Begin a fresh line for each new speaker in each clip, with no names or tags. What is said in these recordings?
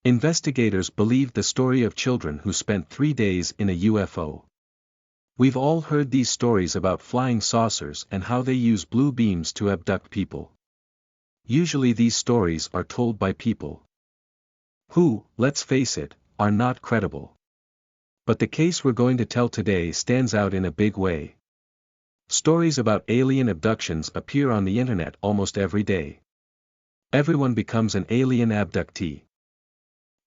Investigators believed the story of children who spent 3 days in a UFO. We've all heard these stories about flying saucers and how they use blue beams to abduct people. Usually these stories are told by people who, let's face it, are not credible. But the case we're going to tell today stands out in a big way. Stories about alien abductions appear on the internet almost every day. Everyone becomes an alien abductee.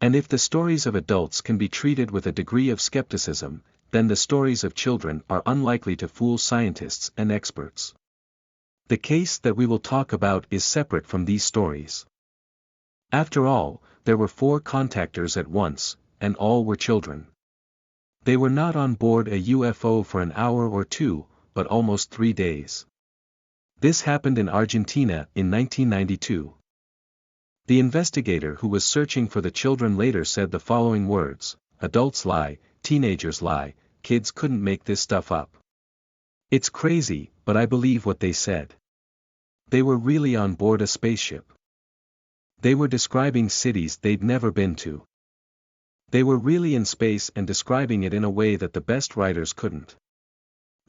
And if the stories of adults can be treated with a degree of skepticism, then the stories of children are unlikely to fool scientists and experts. The case that we will talk about is separate from these stories. After all, there were 4 contactors at once, and all were children. They were not on board a UFO for an hour or 2, but almost 3 days. This happened in Argentina in 1992. The investigator who was searching for the children later said the following words: "Adults lie, teenagers lie, kids couldn't make this stuff up. It's crazy, but I believe what they said. They were really on board a spaceship. They were describing cities they'd never been to. They were really in space and describing it in a way that the best writers couldn't."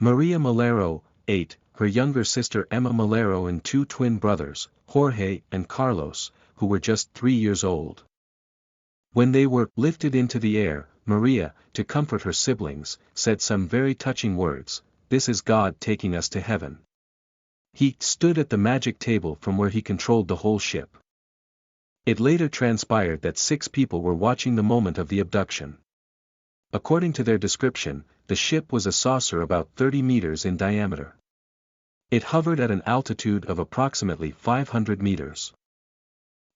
Maria Malero, 8, her younger sister Emma Malero and 2 twin brothers, Jorge and Carlos, who were just 3 years old. When they were lifted into the air, Maria, to comfort her siblings, said some very touching words: "This is God taking us to heaven." He stood at the magic table from where he controlled the whole ship. It later transpired that 6 people were watching the moment of the abduction. According to their description, the ship was a saucer about 30 meters in diameter. It hovered at an altitude of approximately 500 meters.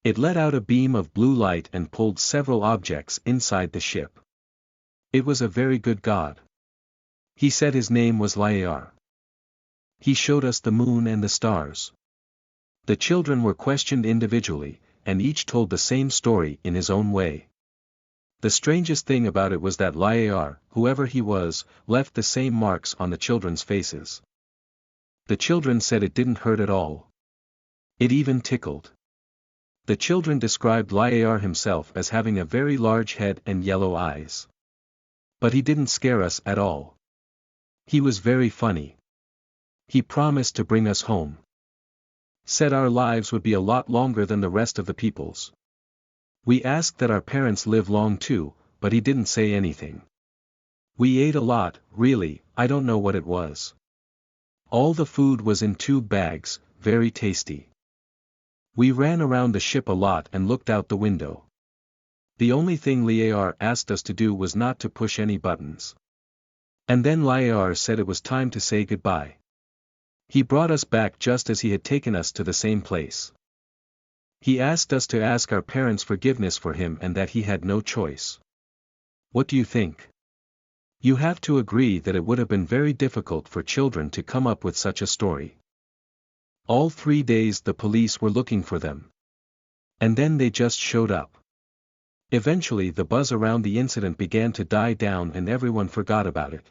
It let out a beam of blue light and pulled several objects inside the ship. It was a very good God. He said his name was Liar. He showed us the moon and the stars. The children were questioned individually, and each told the same story in his own way. The strangest thing about it was that Liar, whoever he was, left the same marks on the children's faces. The children said it didn't hurt at all. It even tickled. The children described Liar himself as having a very large head and yellow eyes. But he didn't scare us at all. He was very funny. He promised to bring us home. Said our lives would be a lot longer than the rest of the people's. We asked that our parents live long too, but he didn't say anything. We ate a lot, really, I don't know what it was. All the food was in 2 bags, very tasty. We ran around the ship a lot and looked out the window. The only thing Liar asked us to do was not to push any buttons. And then Liar said it was time to say goodbye. He brought us back just as he had taken us to the same place. He asked us to ask our parents forgiveness for him and that he had no choice. What do you think? You have to agree that it would have been very difficult for children to come up with such a story. All 3 days the police were looking for them. And then they just showed up. Eventually the buzz around the incident began to die down and everyone forgot about it.